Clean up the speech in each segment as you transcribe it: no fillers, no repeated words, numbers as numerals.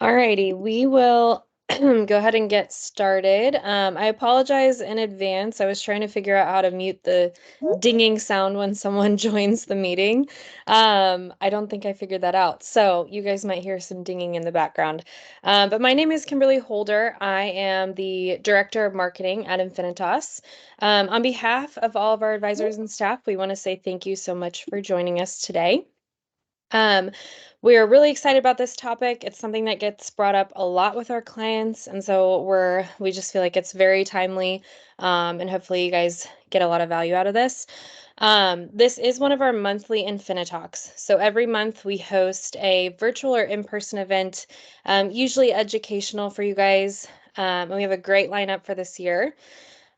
Alrighty, we will go ahead and get started. I apologize in advance. I was trying to figure out how to mute the dinging sound when someone joins the meeting. I don't think I figured that out. So you guys might hear some dinging in the background. But my name is Kimberly Holder. I am the Director of Marketing at InfiniTALKS. On behalf of all of our advisors and staff, we want to say thank you so much for joining us today. Um, we are really excited about this topic. It's something that gets brought up a lot with our clients, and so we just feel like it's very timely, and hopefully you guys get a lot of value out of this. This is one of our monthly InfiniTALKS. So every month we host a virtual or in-person event, usually educational for you guys, and we have a great lineup for this year.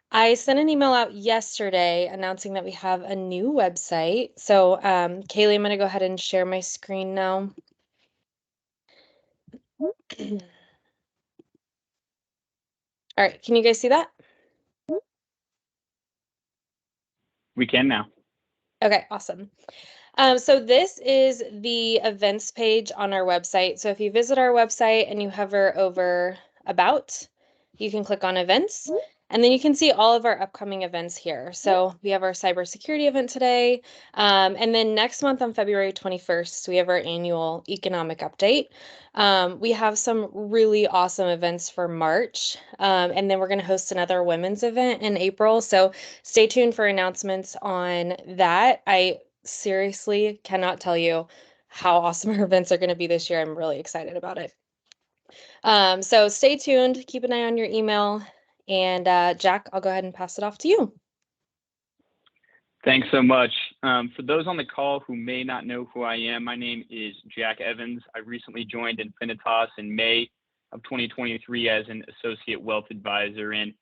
I sent an email out yesterday announcing that we have a new website. So, Kaylee, I'm going to go ahead and share my screen now. All right, can you guys see that? We can now. Okay, awesome. So this is the events page on our website. So if you visit our website and you hover over About, you can click on Events, and then you can see all of our upcoming events here. So we have our cybersecurity event today, and then next month on February 21st, we have our annual economic update. We have some really awesome events for March, and then we're going to host another women's event in April. So stay tuned for announcements on that. I seriously cannot tell you how awesome our events are going to be this year. I'm really excited about it. So stay tuned, keep an eye on your email, and Jack, I'll go ahead and pass it off to you. Thanks so much. For those on the call who may not know who I am, my name is Jack Evans. I recently joined InfiniTALKS in May of 2023 as an Associate Wealth Advisor, and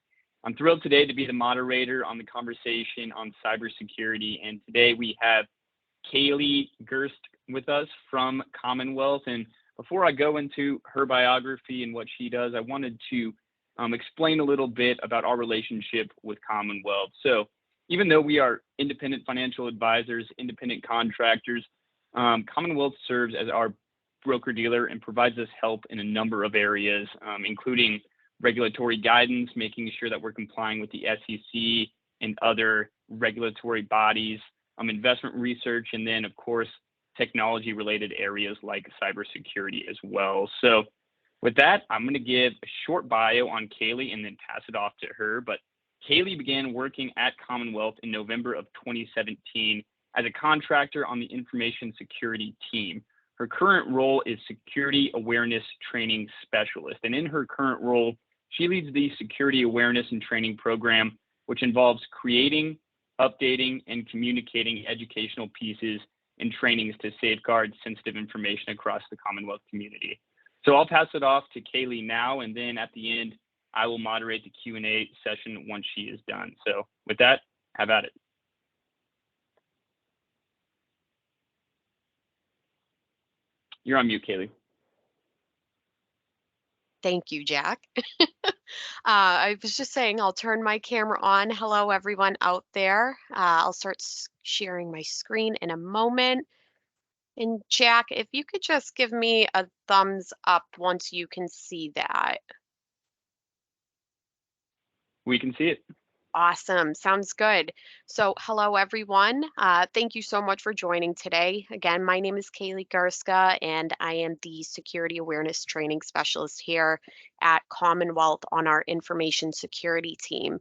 I'm thrilled today to be the moderator on the conversation on cybersecurity. And today we have Kaylee Gerst with us from Commonwealth. And before I go into her biography and what she does, I wanted to explain a little bit about our relationship with Commonwealth. So even though we are independent financial advisors, independent contractors, Commonwealth serves as our broker-dealer and provides us help in a number of areas, including regulatory guidance, making sure that we're complying with the SEC and other regulatory bodies, investment research, and then, of course, technology-related areas like cybersecurity as well. So with that, I'm going to give a short bio on Kaylee and then pass it off to her. But Kaylee began working at Commonwealth in November of 2017 as a contractor on the information security team. Her current role is Security Awareness Training Specialist. And in her current role, she leads the Security Awareness and Training Program, which involves creating, updating, and communicating educational pieces and trainings to safeguard sensitive information across the Commonwealth community. So I'll pass it off to Kaylee now, and then at the end, I will moderate the Q&A session once she is done. So with that, have at it. You're on mute, Kaylee. Thank you, Jack. I was just saying I'll turn my camera on. Hello, everyone out there. I'll start sharing my screen in a moment. And Jack, if you could just give me a thumbs up once you can see that. We can see it. Awesome. Sounds good. So hello, everyone. Thank you so much for joining today. Again, my name is Kaylee Garska, and I am the Security Awareness Training Specialist here at Commonwealth on our information security team.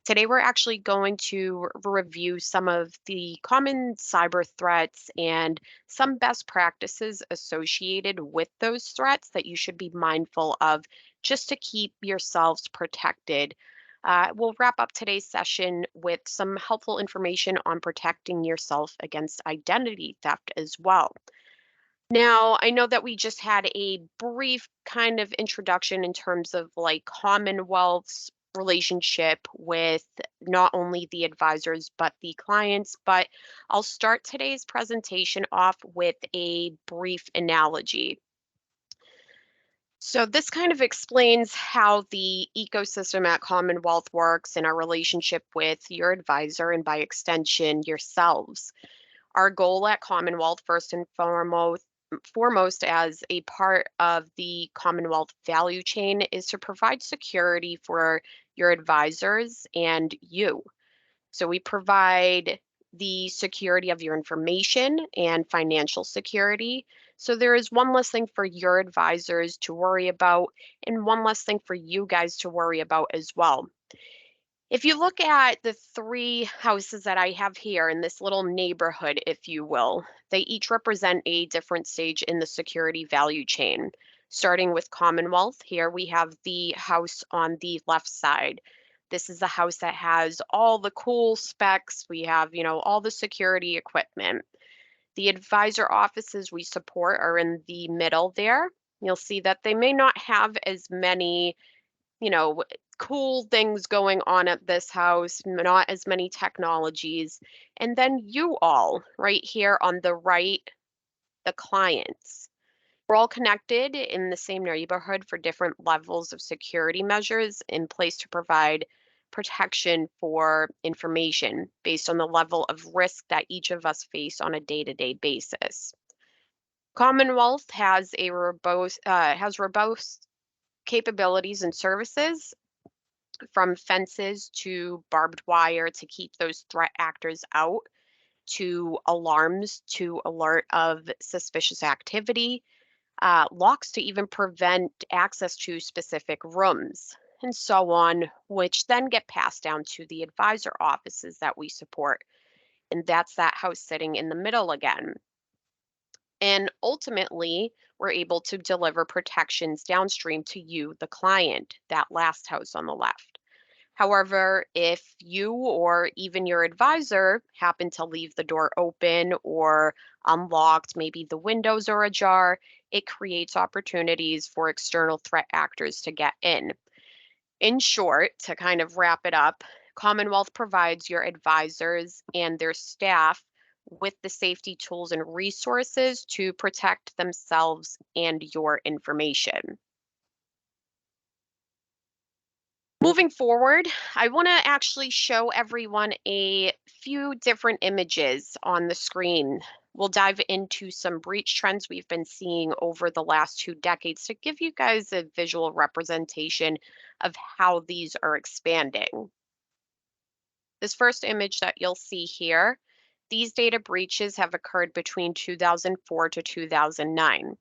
Today, we're actually going to review some of the common cyber threats and some best practices associated with those threats that you should be mindful of just to keep yourselves protected. We'll wrap up today's session with some helpful information on protecting yourself against identity theft as well. Now, I know that we just had a brief kind of introduction in terms of like Commonwealth's relationship with not only the advisors but the clients, but I'll start today's presentation off with a brief analogy. So this kind of explains how the ecosystem at Commonwealth works in our relationship with your advisor and by extension yourselves. Our goal at Commonwealth, first and foremost as a part of the Commonwealth value chain is to provide security for your advisors and you. So we provide the security of your information and financial security. So there is one less thing for your advisors to worry about and one less thing for you guys to worry about as well. If you look at the three houses that I have here in this little neighborhood, if you will, they each represent a different stage in the security value chain. Starting with Commonwealth, here we have the house on the left side. This is the house that has all the cool specs. We have, all the security equipment. The advisor offices we support are in the middle there. You'll see that they may not have as many cool things going on at this house, not as many technologies. And then you all right here on the right, the clients. We're all connected in the same neighborhood for different levels of security measures in place to provide protection for information based on the level of risk that each of us face on a day-to-day basis. Commonwealth has robust capabilities and services from fences to barbed wire to keep those threat actors out, to alarms to alert of suspicious activity, locks to even prevent access to specific rooms, and so on, which then get passed down to the advisor offices that we support. And that's that house sitting in the middle again. And ultimately, we're able to deliver protections downstream to you, the client, that last house on the left. However, if you or even your advisor happen to leave the door open or unlocked, maybe the windows are ajar, it creates opportunities for external threat actors to get in. In short, to kind of wrap it up, Commonwealth provides your advisors and their staff with the safety tools and resources to protect themselves and your information. Moving forward, I want to actually show everyone a few different images on the screen. We'll dive into some breach trends we've been seeing over the last 2 decades to give you guys a visual representation of how these are expanding. This first image that you'll see here, these data breaches have occurred between 2004 to 2009.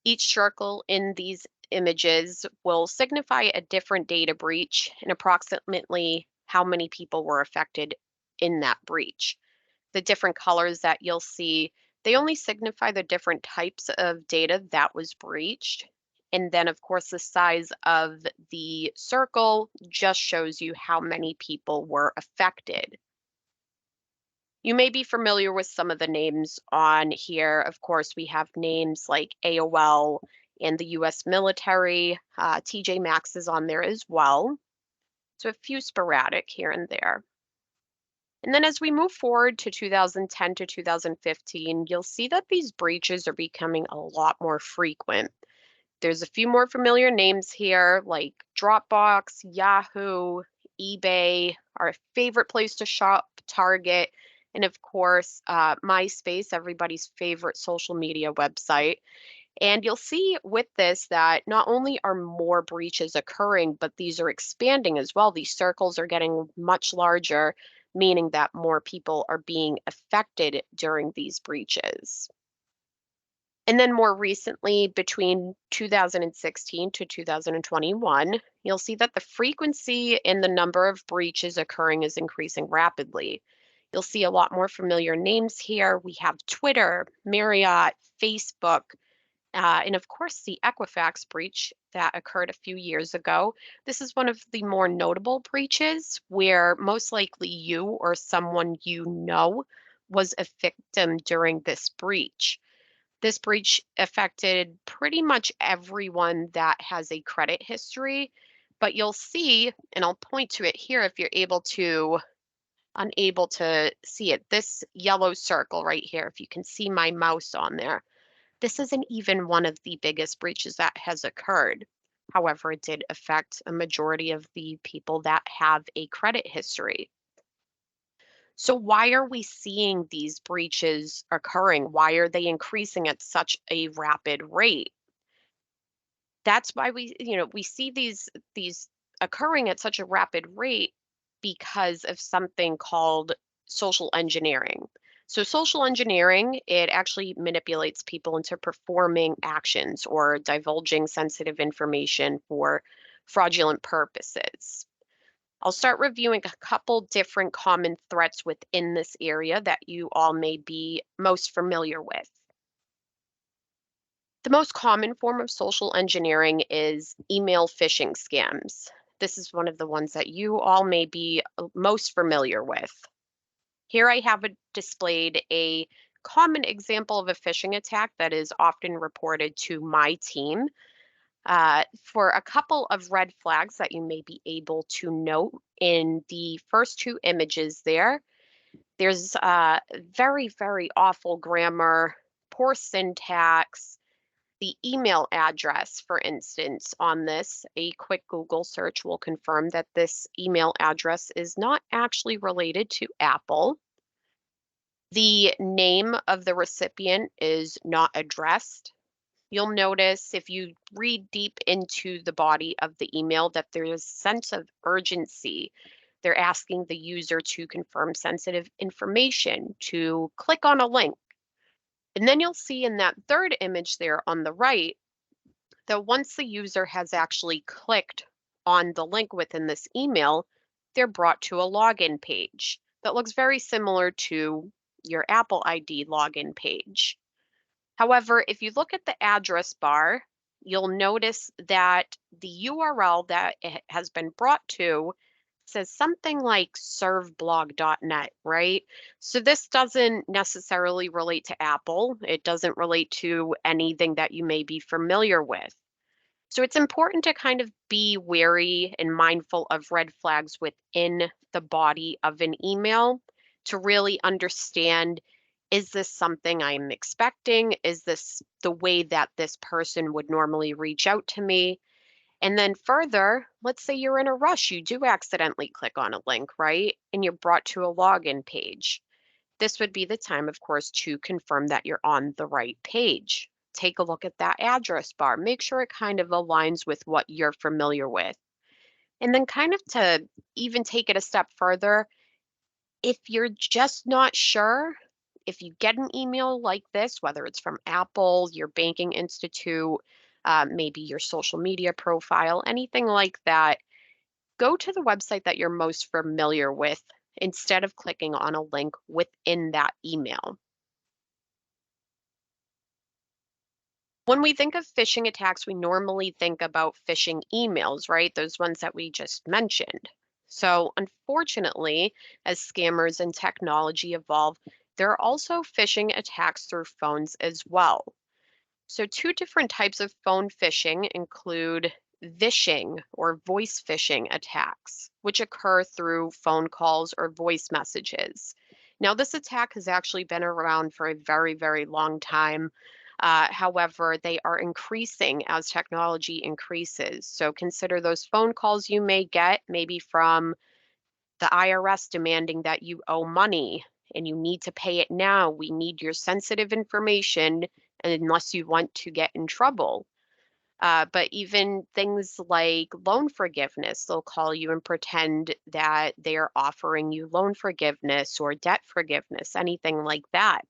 Each circle in these images will signify a different data breach and approximately how many people were affected in that breach. The different colors that you'll see, they only signify the different types of data that was breached. And then, of course, the size of the circle just shows you how many people were affected. You may be familiar with some of the names on here. Of course, we have names like AOL and the US military. TJ Maxx is on there as well. So a few sporadic here and there. And then as we move forward to 2010 to 2015, you'll see that these breaches are becoming a lot more frequent. There's a few more familiar names here like Dropbox, Yahoo, eBay, our favorite place to shop, Target, and of course, MySpace, everybody's favorite social media website. And you'll see with this that not only are more breaches occurring, but these are expanding as well. These circles are getting much larger, meaning that more people are being affected during these breaches. And then more recently, between 2016 to 2021, you'll see that the frequency and the number of breaches occurring is increasing rapidly. You'll see a lot more familiar names here. We have Twitter, Marriott, Facebook, and of course the Equifax breach that occurred a few years ago. This is one of the more notable breaches where most likely you or someone you know was a victim during this breach. This breach affected pretty much everyone that has a credit history, but you'll see, and I'll point to it here if you're unable to see it, this yellow circle right here, if you can see my mouse on there, this isn't even one of the biggest breaches that has occurred. However, it did affect a majority of the people that have a credit history. So why are we seeing these breaches occurring? Why are they increasing at such a rapid rate? That's why we see these occurring at such a rapid rate because of something called social engineering. So social engineering, it actually manipulates people into performing actions or divulging sensitive information for fraudulent purposes. I'll start reviewing a couple different common threats within this area that you all may be most familiar with. The most common form of social engineering is email phishing scams. This is one of the ones that you all may be most familiar with. Here I have displayed a common example of a phishing attack that is often reported to my team. For a couple of red flags that you may be able to note in the first two images there's very, very awful grammar, poor syntax. The email address, for instance, on this, a quick Google search will confirm that this email address is not actually related to Apple. The name of the recipient is not addressed. You'll notice if you read deep into the body of the email that there's a sense of urgency. They're asking the user to confirm sensitive information, to click on a link. And then you'll see in that third image there on the right that once the user has actually clicked on the link within this email, they're brought to a login page that looks very similar to your Apple ID login page. However, if you look at the address bar, you'll notice that the URL that it has been brought to says something like serveblog.net, right? So this doesn't necessarily relate to Apple. It doesn't relate to anything that you may be familiar with. So it's important to kind of be wary and mindful of red flags within the body of an email to really understand, is this something I'm expecting? Is this the way that this person would normally reach out to me? And then further, let's say you're in a rush, you do accidentally click on a link, right? And you're brought to a login page. This would be the time, of course, to confirm that you're on the right page. Take a look at that address bar. Make sure it kind of aligns with what you're familiar with. And then kind of to even take it a step further, if you're just not sure, if you get an email like this, whether it's from Apple, your banking institute, maybe your social media profile, anything like that, go to the website that you're most familiar with instead of clicking on a link within that email. When we think of phishing attacks, we normally think about phishing emails, right? Those ones that we just mentioned. So, unfortunately, as scammers and technology evolve, there are also phishing attacks through phones as well. So, two different types of phone phishing include vishing or voice phishing attacks, which occur through phone calls or voice messages. Now, this attack has actually been around for a very, very long time. However, they are increasing as technology increases. So, consider those phone calls you may get, maybe from the IRS demanding that you owe money and you need to pay it now. We need your sensitive information unless you want to get in trouble. But even things like loan forgiveness, they'll call you and pretend that they are offering you loan forgiveness or debt forgiveness, anything like that.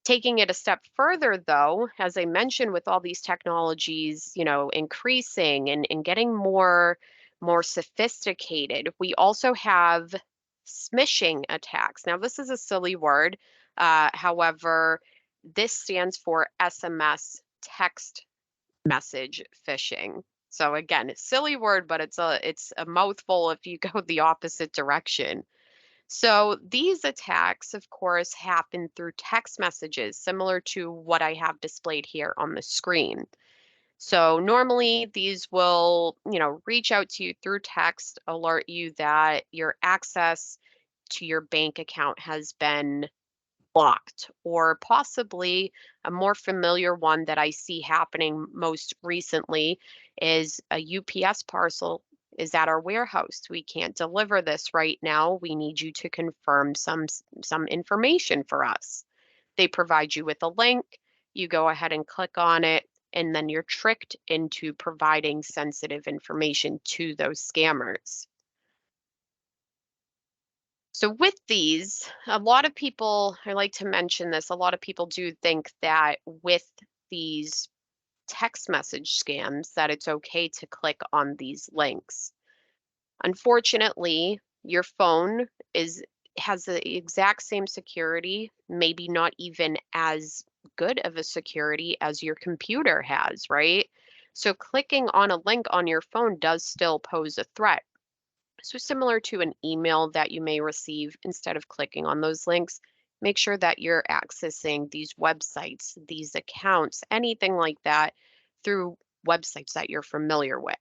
Taking it a step further, though, as I mentioned, with all these technologies, increasing and getting more sophisticated, we also have smishing attacks. Now, this is a silly word. However, this stands for SMS text message phishing. So again, it's a silly word, but it's a mouthful if you go the opposite direction. So these attacks, of course, happen through text messages, similar to what I have displayed here on the screen. So normally these will, reach out to you through text, alert you that your access to your bank account has been blocked, or possibly a more familiar one that I see happening most recently is a UPS parcel is at our warehouse. We can't deliver this right now. We need you to confirm some information for us. They provide you with a link. You go ahead and click on it, and then you're tricked into providing sensitive information to those scammers. So with these, a lot of people, I like to mention this, a lot of people do think that with these text message scams that it's okay to click on these links. Unfortunately, your phone has the exact same security, maybe not even as good of a security as your computer has, right? So clicking on a link on your phone does still pose a threat. So similar to an email that you may receive, instead of clicking on those links, make sure that you're accessing these websites, these accounts, anything like that through websites that you're familiar with.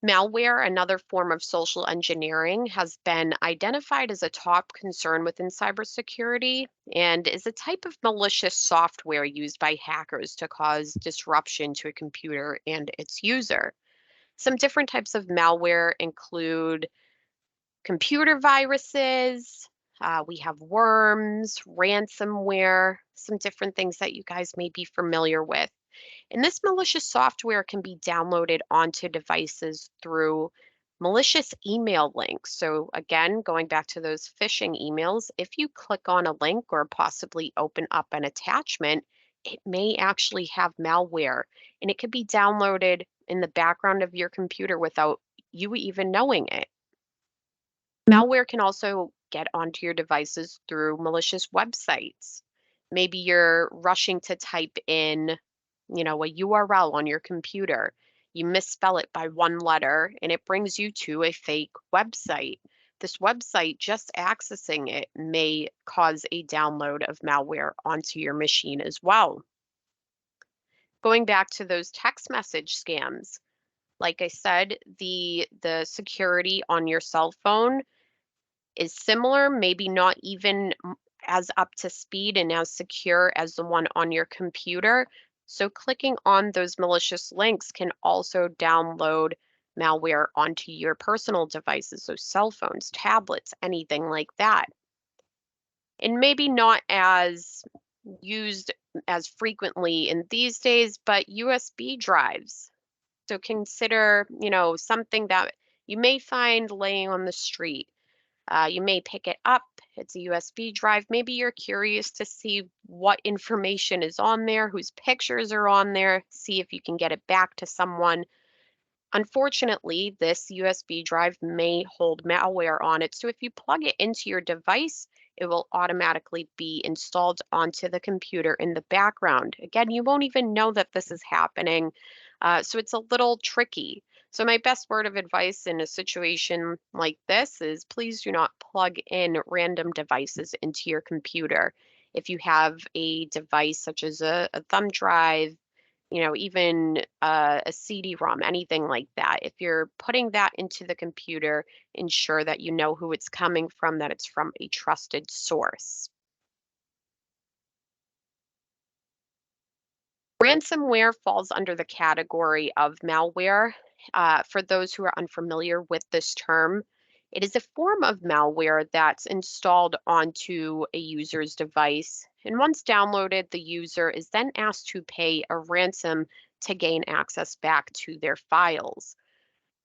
Malware, another form of social engineering, has been identified as a top concern within cybersecurity and is a type of malicious software used by hackers to cause disruption to a computer and its user. Some different types of malware include computer viruses, we have worms, ransomware, some different things that you guys may be familiar with. And this malicious software can be downloaded onto devices through malicious email links. So, again, going back to those phishing emails, if you click on a link or possibly open up an attachment, it may actually have malware and it could be downloaded in the background of your computer without you even knowing it. Malware can also get onto your devices through malicious websites. Maybe you're rushing to type in, a URL on your computer. You misspell it by one letter and it brings you to a fake website. This website, just accessing it, may cause a download of malware onto your machine as well. Going back to those text message scams, like I said, the security on your cell phone is similar, maybe not even as up to speed and as secure as the one on your computer. So clicking on those malicious links can also download malware onto your personal devices, so cell phones, tablets, anything like that. And maybe not as used as frequently in these days, but USB drives. So consider, something that you may find laying on the street. You may pick it up. It's a USB drive. Maybe you're curious to see what information is on there, whose pictures are on there, see if you can get it back to someone. Unfortunately, this USB drive may hold malware on it. So if you plug it into your device, it will automatically be installed onto the computer in the background. Again, you won't even know that this is happening. So it's a little tricky. So my best word of advice in a situation like this is please do not plug in random devices into your computer. If you have a device such as a thumb drive, even a CD-ROM, anything like that. If you're putting that into the computer, ensure that you know who it's coming from, that it's from a trusted source. Ransomware falls under the category of malware. For those who are unfamiliar with this term, it is a form of malware that's installed onto a user's device. And once downloaded, the user is then asked to pay a ransom to gain access back to their files.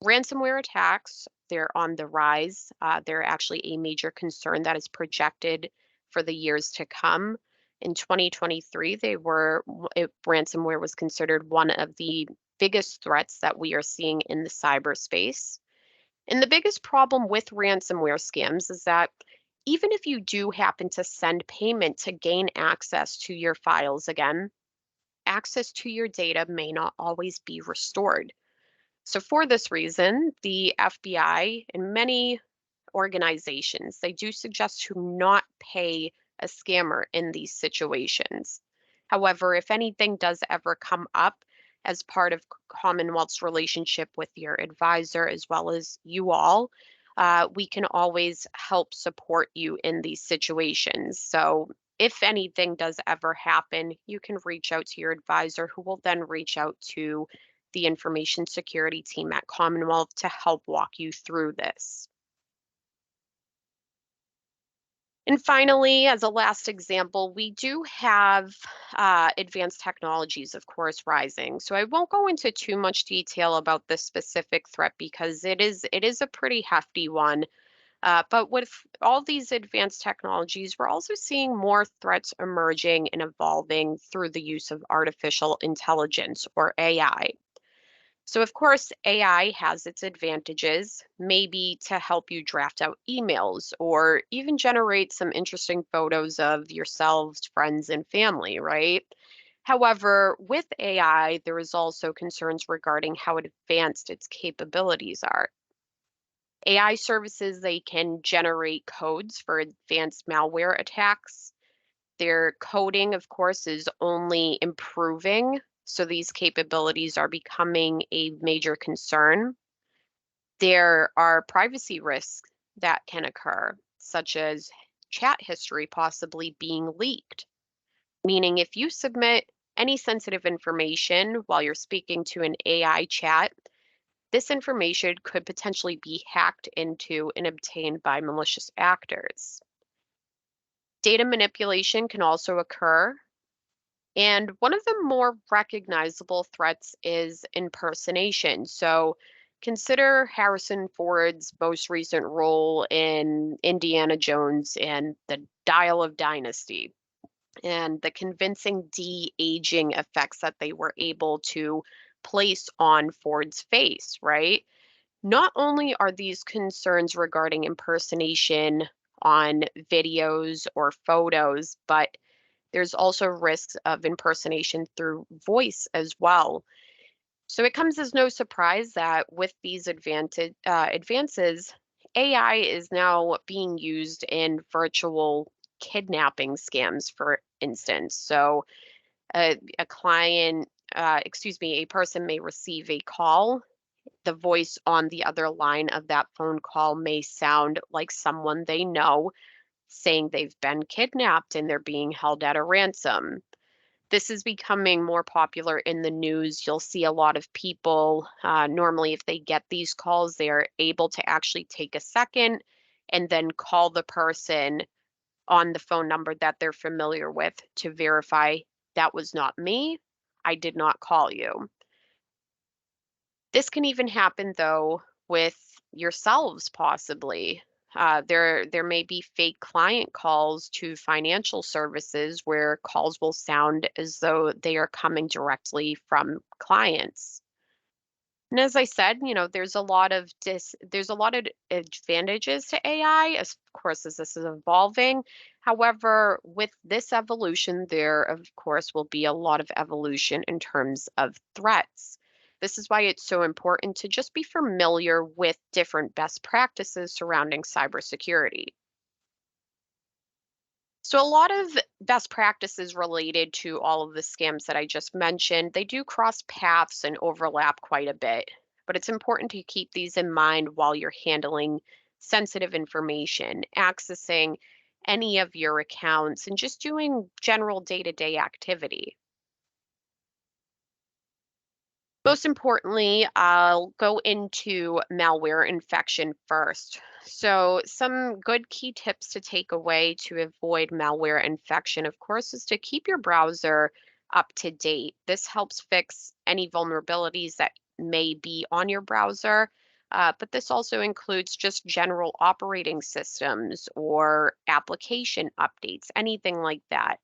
Ransomware attacks, they're on the rise. They're actually a major concern that is projected for the years to come. In 2023, ransomware was considered one of the biggest threats that we are seeing in the cyberspace. And the biggest problem with ransomware scams is that even if you do happen to send payment to gain access to your files again, access to your data may not always be restored. So for this reason, the FBI and many organizations, they do suggest to not pay a scammer in these situations. However, if anything does ever come up as part of Commonwealth's relationship with your advisor as well as you all, we can always help support you in these situations. So if anything does ever happen, you can reach out to your advisor who will then reach out to the information security team at Commonwealth to help walk you through this. And finally, as a last example, we do have advanced technologies, of course, rising. So I won't go into too much detail about this specific threat because it is a pretty hefty one. But with all these advanced technologies, we're also seeing more threats emerging and evolving through the use of artificial intelligence, or AI. So, of course, AI has its advantages, maybe to help you draft out emails or even generate some interesting photos of yourselves, friends, and family, right? However, with AI, there is also concerns regarding how advanced its capabilities are. AI services, they can generate codes for advanced malware attacks. Their coding, of course, is only improving, so these capabilities are becoming a major concern. There are privacy risks that can occur, such as chat history possibly being leaked, meaning if you submit any sensitive information while you're speaking to an AI chat, this information could potentially be hacked into and obtained by malicious actors. Data manipulation can also occur. And one of the more recognizable threats is impersonation. So consider Harrison Ford's most recent role in Indiana Jones and the Dial of Dynasty, and the convincing de-aging effects that they were able to place on Ford's face, right? Not only are these concerns regarding impersonation on videos or photos, but there's also risks of impersonation through voice as well. So it comes as no surprise that with these advances, AI is now being used in virtual kidnapping scams, for instance. So a client, a person may receive a call. The voice on the other line of that phone call may sound like someone they know, saying they've been kidnapped and they're being held at a ransom. This is becoming more popular in the news. You'll see a lot of people, normally, if they get these calls, they are able to actually take a second and then call the person on the phone number that they're familiar with to verify that was not me. I did not call you. This can even happen, though, with yourselves, possibly. There may be fake client calls to financial services where calls will sound as though they are coming directly from clients. And as I said, there's a lot of advantages to AI, as of course as this is evolving. However, with this evolution, there of course will be a lot of evolution in terms of threats. This is why it's so important to just be familiar with different best practices surrounding cybersecurity. So a lot of best practices related to all of the scams that I just mentioned, they do cross paths and overlap quite a bit, but it's important to keep these in mind while you're handling sensitive information, accessing any of your accounts, and just doing general day-to-day activity. Most importantly, I'll go into malware infection first. So, some good key tips to take away to avoid malware infection, of course, is to keep your browser up to date. This helps fix any vulnerabilities that may be on your browser. But this also includes just general operating systems or application updates, anything like that.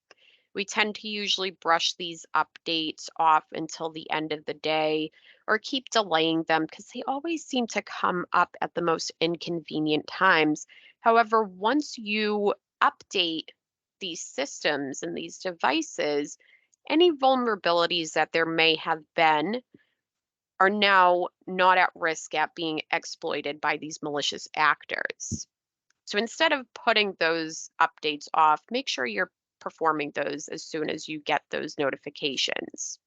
We tend to usually brush these updates off until the end of the day or keep delaying them because they always seem to come up at the most inconvenient times. However, once you update these systems and these devices, any vulnerabilities that there may have been are now not at risk at being exploited by these malicious actors. So instead of putting those updates off, make sure you're performing those as soon as you get those notifications.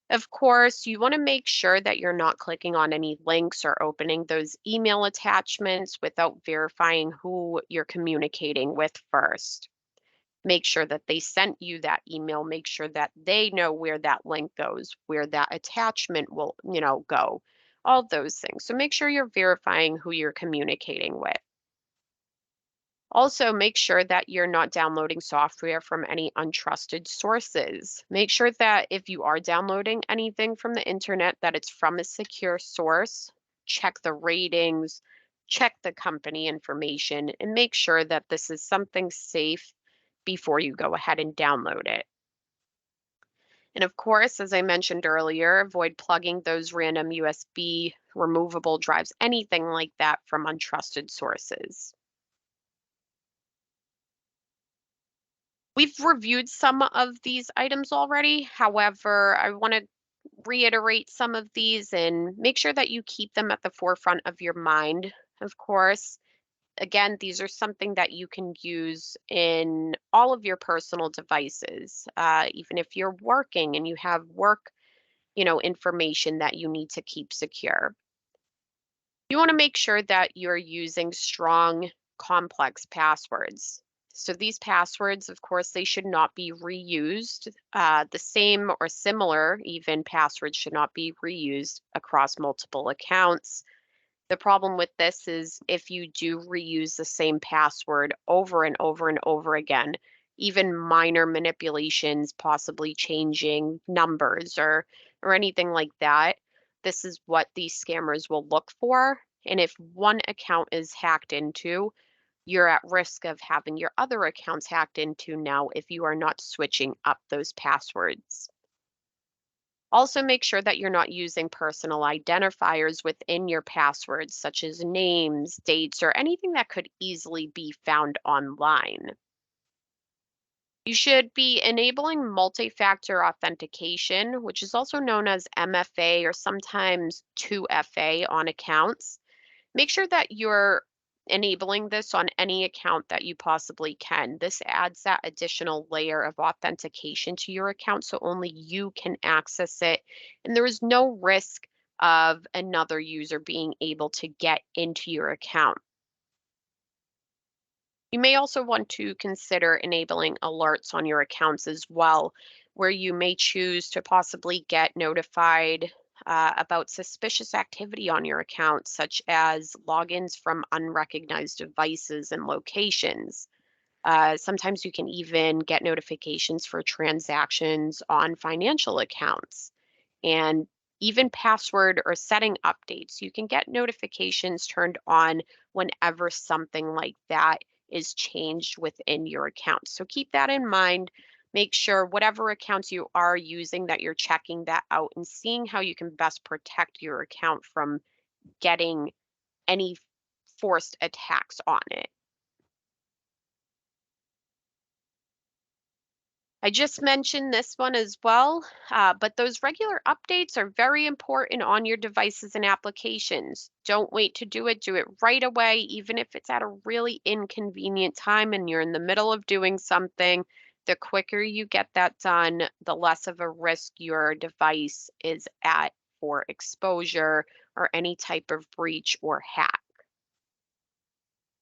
Of course, you want to make sure that you're not clicking on any links or opening those email attachments without verifying who you're communicating with first. Make sure that they sent you that email. Make sure that they know where that link goes, where that attachment will, go. All those things. So make sure you're verifying who you're communicating with. Also, make sure that you're not downloading software from any untrusted sources. Make sure that if you are downloading anything from the internet, that it's from a secure source. Check the ratings, check the company information, and make sure that this is something safe before you go ahead and download it. And of course, as I mentioned earlier, avoid plugging those random USB removable drives, anything like that from untrusted sources. We've reviewed some of these items already. However, I want to reiterate some of these and make sure that you keep them at the forefront of your mind, of course. Again, these are something that you can use in all of your personal devices, even if you're working and you have work, information that you need to keep secure. You want to make sure that you're using strong, complex passwords. So these passwords, of course, they should not be reused. The same or similar, even passwords should not be reused across multiple accounts. The problem with this is if you do reuse the same password over and over and over again, even minor manipulations, possibly changing numbers or anything like that, this is what these scammers will look for. And if one account is hacked into, you're at risk of having your other accounts hacked into now if you are not switching up those passwords. Also, make sure that you're not using personal identifiers within your passwords, such as names, dates, or anything that could easily be found online. You should be enabling multi-factor authentication, which is also known as MFA or sometimes 2FA on accounts. Make sure that you're enabling this on any account that you possibly can. This adds that additional layer of authentication to your account so only you can access it. And there is no risk of another user being able to get into your account. You may also want to consider enabling alerts on your accounts as well, where you may choose to possibly get notified about suspicious activity on your account, such as logins from unrecognized devices and locations. Sometimes you can even get notifications for transactions on financial accounts and even password or setting updates. You can get notifications turned on whenever something like that is changed within your account. So keep that in mind. Make sure whatever accounts you are using that you're checking that out and seeing how you can best protect your account from getting any forced attacks on it. I just mentioned this one as well, but those regular updates are very important on your devices and applications. Don't wait to do it. Do it right away, even if it's at a really inconvenient time and you're in the middle of doing something. The quicker you get that done, the less of a risk your device is at for exposure or any type of breach or hack.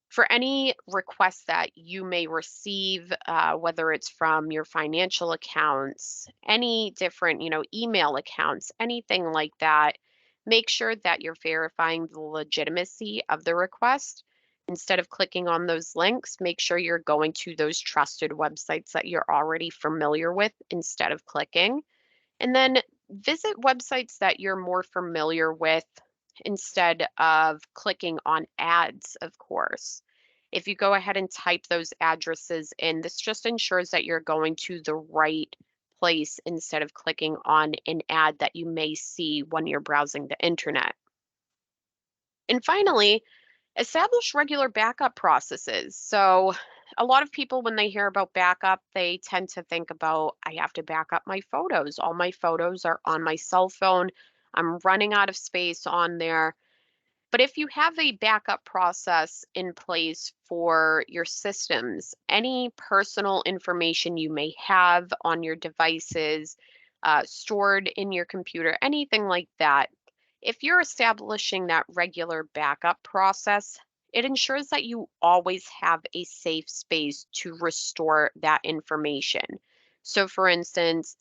For any requests that you may receive, whether it's from your financial accounts, any different, email accounts, anything like that, make sure that you're verifying the legitimacy of the request. Instead of clicking on those links, make sure you're going to those trusted websites that you're already familiar with instead of clicking. And then visit websites that you're more familiar with instead of clicking on ads, of course. If you go ahead and type those addresses in, this just ensures that you're going to the right place instead of clicking on an ad that you may see when you're browsing the internet. And finally, establish regular backup processes. So, a lot of people, when they hear about backup, they tend to think about, I have to back up my photos. All my photos are on my cell phone. I'm running out of space on there. But if you have a backup process in place for your systems, any personal information you may have on your devices, stored in your computer, anything like that, if you're establishing that regular backup process, it ensures that you always have a safe space to restore that information. So, for instance,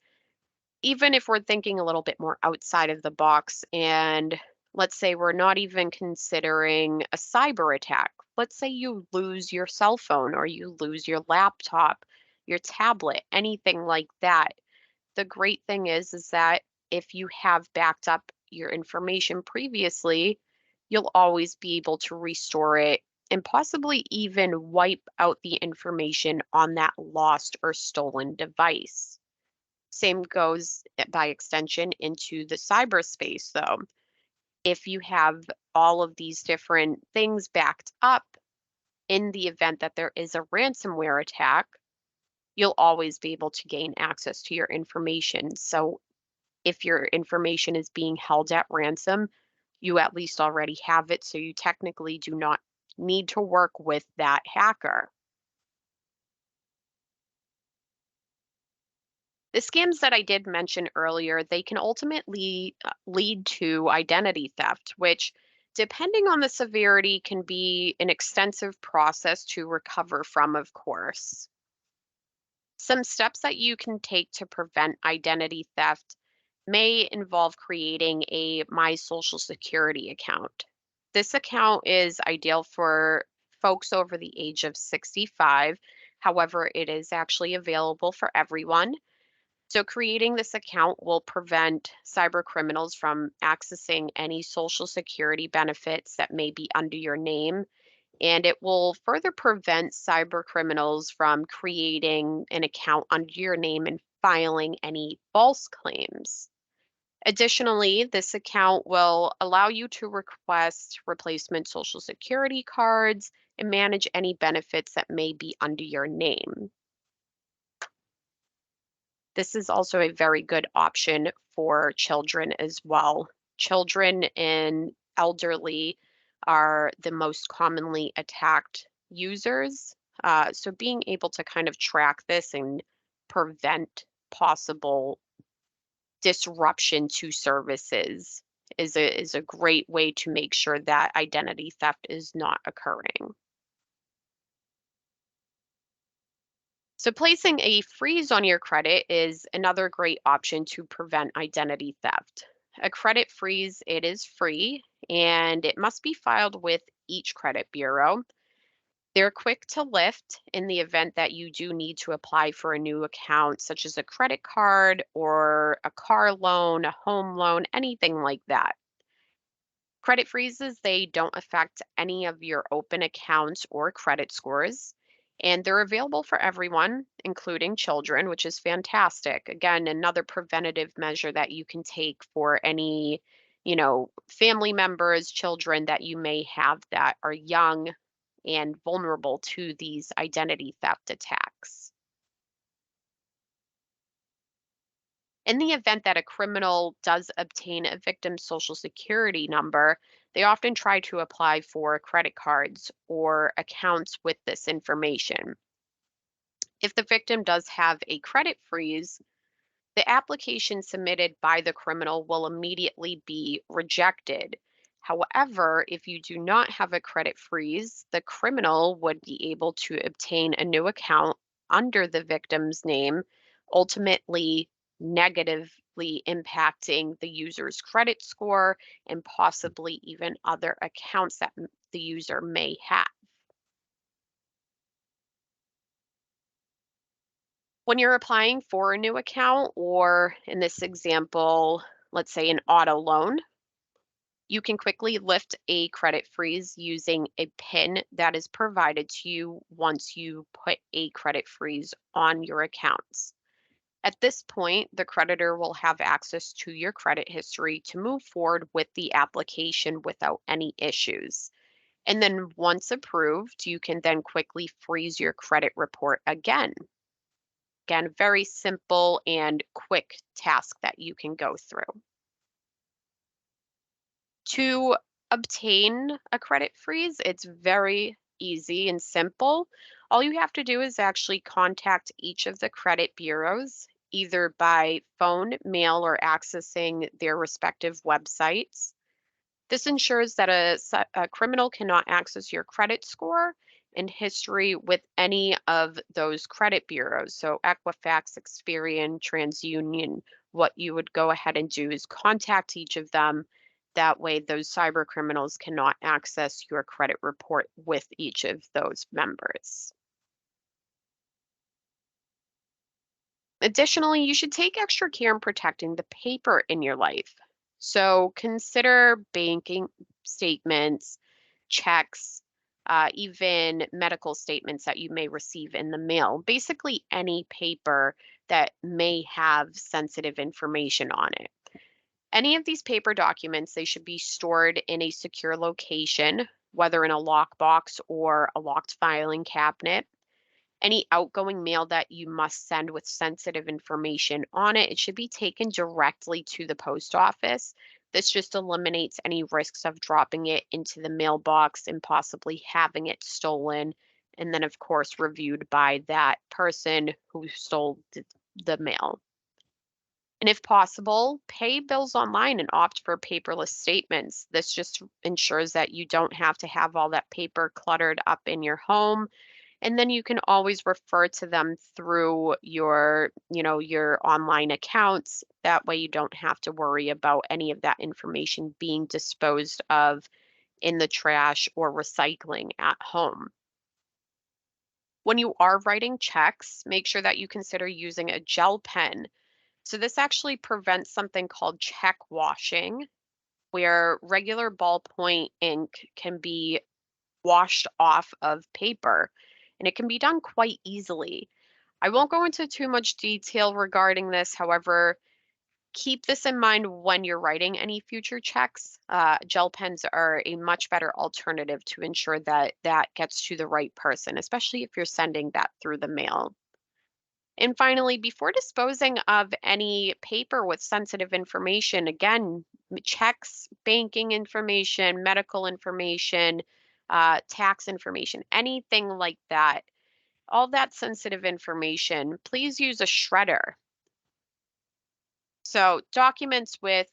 even if we're thinking a little bit more outside of the box, and let's say we're not even considering a cyber attack, let's say you lose your cell phone or you lose your laptop, your tablet, anything like that. The great thing is that if you have backed up your information previously, you'll always be able to restore it and possibly even wipe out the information on that lost or stolen device. Same goes by extension into the cyberspace, though. If you have all of these different things backed up in the event that there is a ransomware attack, you'll always be able to gain access to your information. So if your information is being held at ransom, you at least already have it, so you technically do not need to work with that hacker. The scams that I did mention earlier, they can ultimately lead to identity theft, which, depending on the severity, can be an extensive process to recover from, of course. Some steps that you can take to prevent identity theft may involve creating a My Social Security account. This account is ideal for folks over the age of 65. However, it is actually available for everyone. So, creating this account will prevent cyber criminals from accessing any Social Security benefits that may be under your name, and it will further prevent cyber criminals from creating an account under your name and filing any false claims. Additionally, this account will allow you to request replacement Social Security cards and manage any benefits that may be under your name. This is also a very good option for children as well. Children and elderly are the most commonly attacked users. So being able to kind of track this and prevent possible disruption to services is a great way to make sure that identity theft is not occurring. So placing a freeze on your credit is another great option to prevent identity theft. A credit freeze, it is free and it must be filed with each credit bureau. They're quick to lift in the event that you do need to apply for a new account, such as a credit card or a car loan, a home loan, anything like that. Credit freezes, they don't affect any of your open accounts or credit scores, and they're available for everyone, including children, which is fantastic. Again, another preventative measure that you can take for any, family members, children that you may have that are young and vulnerable to these identity theft attacks. In the event that a criminal does obtain a victim's social security number, they often try to apply for credit cards or accounts with this information. If the victim does have a credit freeze, the application submitted by the criminal will immediately be rejected. However, if you do not have a credit freeze, the criminal would be able to obtain a new account under the victim's name, ultimately negatively impacting the user's credit score and possibly even other accounts that the user may have. When you're applying for a new account, or in this example, let's say an auto loan, you can quickly lift a credit freeze using a PIN that is provided to you once you put a credit freeze on your accounts. At this point, the creditor will have access to your credit history to move forward with the application without any issues. And then once approved, you can then quickly freeze your credit report again. Again, very simple and quick task that you can go through. To obtain a credit freeze, it's very easy and simple. All you have to do is actually contact each of the credit bureaus, either by phone, mail, or accessing their respective websites. This ensures that a criminal cannot access your credit score and history with any of those credit bureaus. So Equifax, Experian, TransUnion, what you would go ahead and do is contact each of them. That way, those cyber criminals cannot access your credit report with each of those members. Additionally, you should take extra care in protecting the paper in your life. So consider banking statements, checks, even medical statements that you may receive in the mail. Basically, any paper that may have sensitive information on it. Any of these paper documents, they should be stored in a secure location, whether in a lockbox or a locked filing cabinet. Any outgoing mail that you must send with sensitive information on it, it should be taken directly to the post office. This just eliminates any risks of dropping it into the mailbox and possibly having it stolen. And then, of course, reviewed by that person who stole the mail. And if possible, pay bills online and opt for paperless statements. This just ensures that you don't have to have all that paper cluttered up in your home, and then you can always refer to them through your online accounts. That way you don't have to worry about any of that information being disposed of in the trash or recycling at home. When you are writing checks, make sure that you consider using a gel pen. So this actually prevents something called check washing, where regular ballpoint ink can be washed off of paper, and it can be done quite easily. I won't go into too much detail regarding this. However, keep this in mind when you're writing any future checks. Gel pens are a much better alternative to ensure that that gets to the right person, especially if you're sending that through the mail. And finally, before disposing of any paper with sensitive information, again, checks, banking information, medical information, tax information, anything like that, all that sensitive information, please use a shredder. So documents with,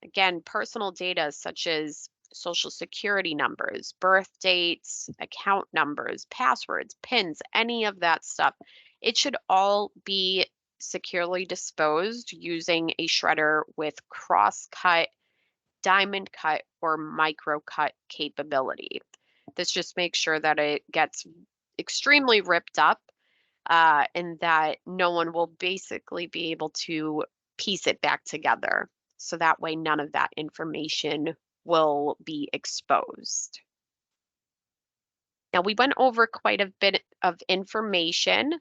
again, personal data such as social security numbers, birth dates, account numbers, passwords, PINs, any of that stuff, it should all be securely disposed using a shredder with cross-cut, diamond cut, or micro cut capability. This just makes sure that it gets extremely ripped up, and that no one will basically be able to piece it back together. So that way, none of that information will be exposed. Now, we went over quite a bit of information.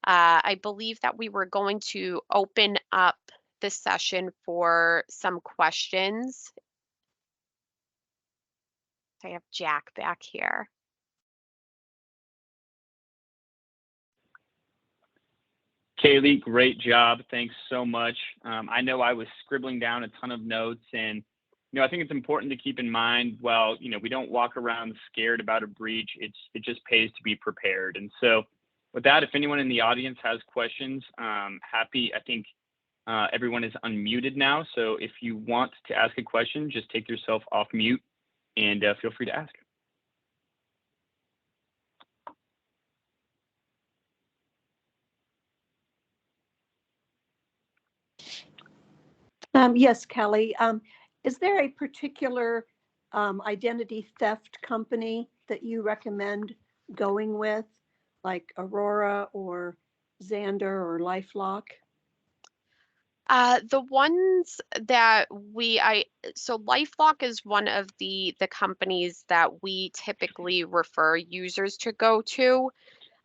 I believe that we were going to open up the session for some questions. I have Jack back here. Kaylee, great job. Thanks so much. I know I was scribbling down a ton of notes, and I think it's important to keep in mind, well, we don't walk around scared about a breach. It just pays to be prepared. And so with that, if anyone in the audience has questions, happy, I think everyone is unmuted now. So if you want to ask a question, just take yourself off mute and feel free to ask. Yes, Kelly. Is there a particular identity theft company that you recommend going with, like Aurora or Xander or LifeLock? The ones that so LifeLock is one of the companies that we typically refer users to go to.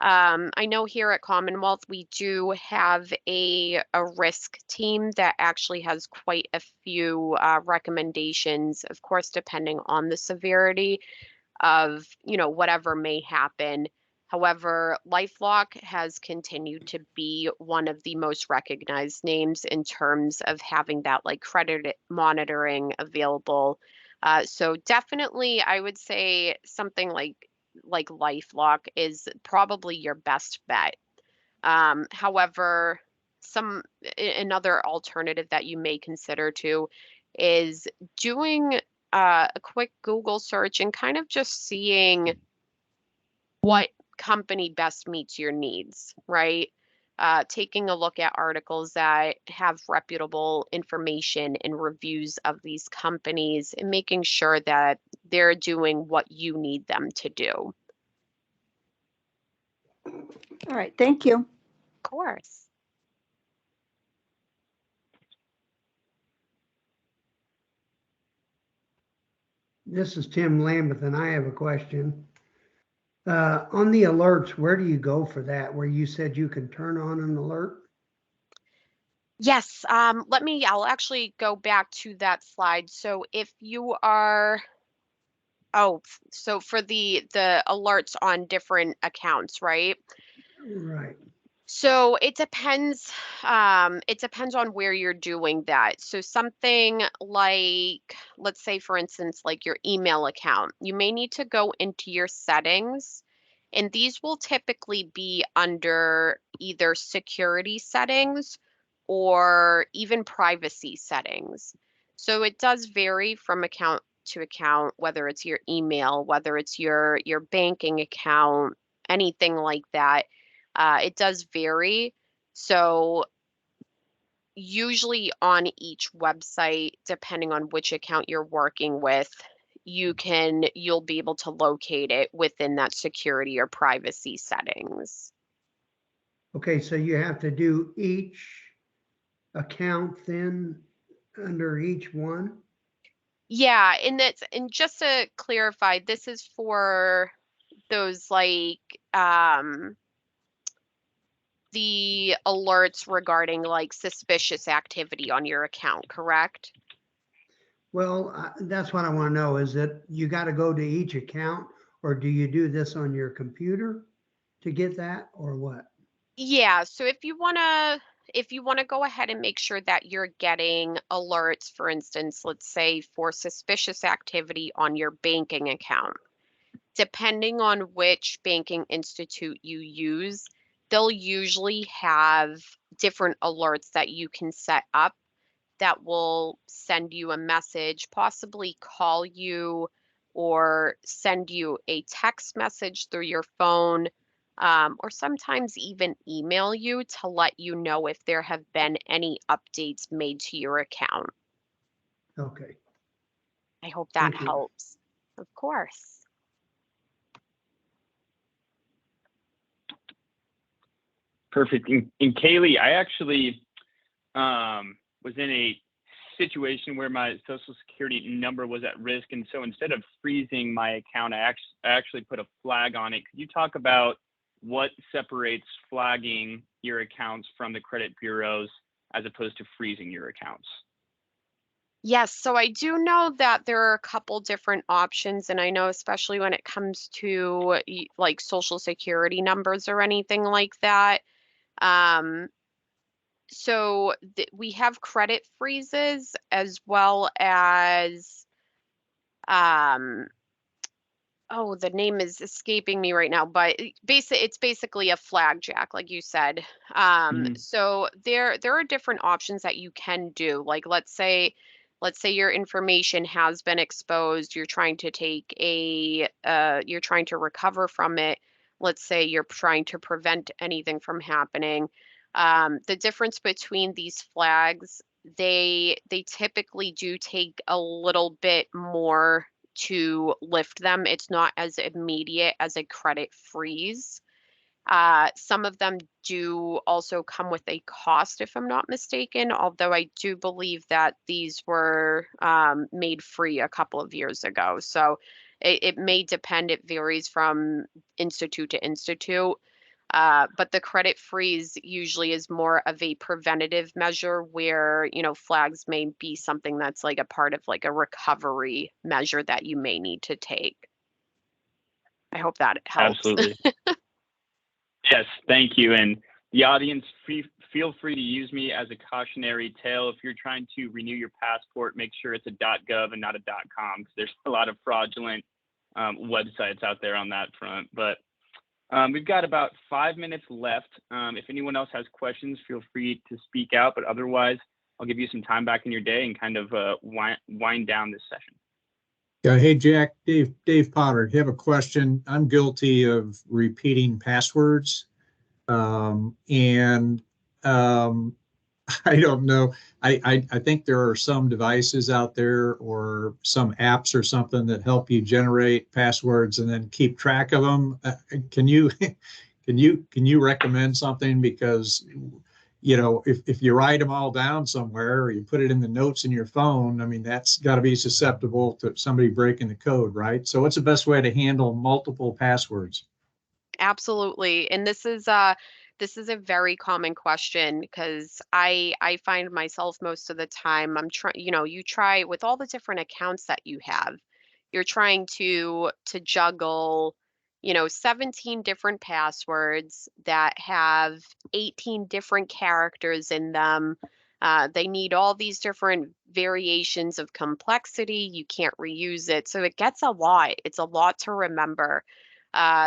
I know here at Commonwealth, we do have a risk team that actually has quite a few recommendations, of course, depending on the severity of, whatever may happen. However, LifeLock has continued to be one of the most recognized names in terms of having that like credit monitoring available. So definitely, I would say something like LifeLock is probably your best bet. However, another alternative that you may consider too is doing a quick Google search and kind of just seeing what company best meets your needs, right? Taking a look at articles that have reputable information and reviews of these companies and making sure that they're doing what you need them to do. All right, thank you. Of course. This is Tim Lambeth, and I have a question. On the alerts, where do you go for that? Where you said you can turn on an alert? Yes, I'll actually go back to that slide. So if you are, so for the alerts on different accounts, right? Right. So it depends on where you're doing that. So something like, let's say for instance, like your email account, you may need to go into your settings, and these will typically be under either security settings or even privacy settings. So it does vary from account to account, whether it's your email, whether it's your banking account, anything like that. It does vary. So usually on each website, depending on which account you're working with, you'll be able to locate it within that security or privacy settings. Okay, so you have to do each account then under each one? Yeah, and just to clarify, this is for those like the alerts regarding like suspicious activity on your account, correct? Well, that's what I want to know. Is it you got to go to each account, or do you do this on your computer to get that, or what? Yeah, so if you want to go ahead and make sure that you're getting alerts, for instance, let's say for suspicious activity on your banking account, depending on which banking institute you use, they'll usually have different alerts that you can set up that will send you a message, possibly call you or send you a text message through your phone, or sometimes even email you to let you know if there have been any updates made to your account. Okay. I hope that Thank you. helps. Of course. Perfect. And Kaylee, I actually was in a situation where my social security number was at risk. And so instead of freezing my account, I actually put a flag on it. Could you talk about what separates flagging your accounts from the credit bureaus as opposed to freezing your accounts? Yes, so I do know that there are a couple different options, and I know especially when it comes to like social security numbers or anything like that. Um, so we have credit freezes as well as oh, the name is escaping me right now, but it's basically a flag jack, like you said. So there are different options that you can do. Like let's say your information has been exposed, you're trying to you're trying to recover from it. Let's say you're trying to prevent anything from happening. The difference between these flags, they typically do take a little bit more to lift them. It's not as immediate as a credit freeze. Some of them do also come with a cost, if I'm not mistaken, although I do believe that these were made free a couple of years ago. So it may depend, it varies from institute to institute. But the credit freeze usually is more of a preventative measure where, flags may be something that's like a part of like a recovery measure that you may need to take. I hope that helps. Absolutely. Yes, thank you. And the audience, feel free to use me as a cautionary tale. If you're trying to renew your passport, make sure it's a .gov and not a .com, because there's a lot of fraudulent websites out there on that front. But we've got about 5 minutes left. If anyone else has questions, feel free to speak out. But otherwise, I'll give you some time back in your day and kind of wind down this session. Yeah, hey Jack, Dave Potter. Have a question. I'm guilty of repeating passwords, and I don't know. I think there are some devices out there or some apps or something that help you generate passwords and then keep track of them. Can you can you recommend something? Because if you write them all down somewhere or you put it in the notes in your phone, I mean, that's got to be susceptible to somebody breaking the code, right? So what's the best way to handle multiple passwords? Absolutely. And this is a very common question because I find myself most of the time I'm trying, you try with all the different accounts that you have, you're trying to juggle, 17 different passwords that have 18 different characters in them. They need all these different variations of complexity. You can't reuse it. So it gets a lot. It's a lot to remember.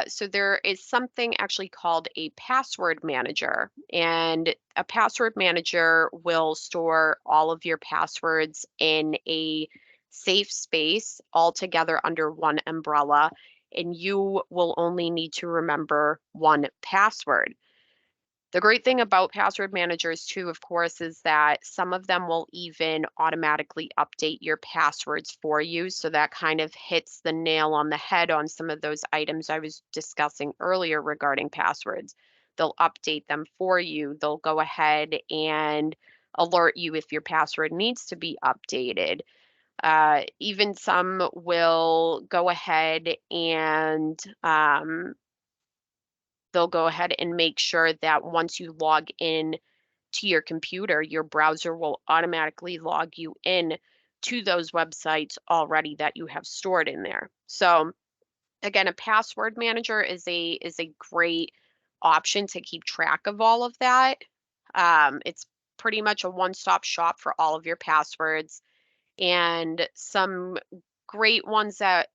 So there is something actually called a password manager, and a password manager will store all of your passwords in a safe space all together under one umbrella, and you will only need to remember one password. The great thing about password managers too, of course, is that some of them will even automatically update your passwords for you. So that kind of hits the nail on the head on some of those items I was discussing earlier regarding passwords. They'll update them for you. They'll go ahead and alert you if your password needs to be updated. Even some will go ahead and they'll go ahead and make sure that once you log in to your computer, your browser will automatically log you in to those websites already that you have stored in there. So again, a password manager is a great option to keep track of all of that. It's pretty much a one-stop shop for all of your passwords, and some great ones that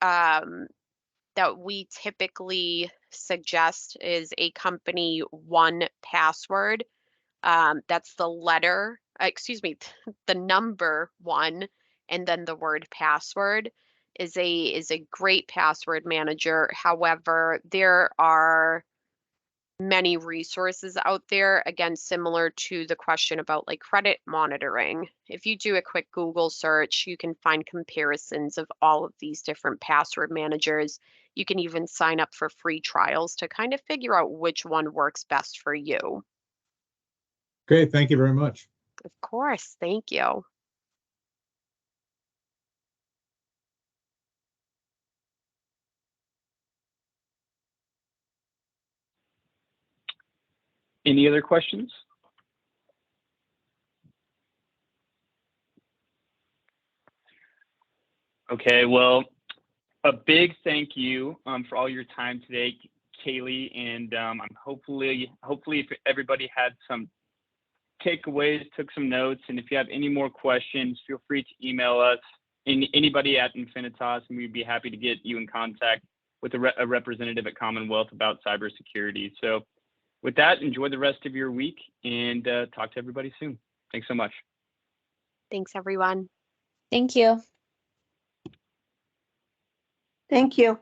we typically suggest is a company one password. That's the letter, excuse me, the number one, and then the word password is a great password manager. However, there are many resources out there, again, similar to the question about like credit monitoring. If you do a quick Google search, you can find comparisons of all of these different password managers. You can even sign up for free trials to kind of figure out which one works best for you. Okay, thank you very much. Of course, thank you. Any other questions? Okay, well, a big thank you for all your time today, Kaylee, and I'm hopefully if everybody had some takeaways, took some notes, and if you have any more questions, feel free to email us, anybody at InfiniTALKS, and we'd be happy to get you in contact with a representative at Commonwealth about cybersecurity. So with that, enjoy the rest of your week and talk to everybody soon. Thanks so much. Thanks, everyone. Thank you. Thank you.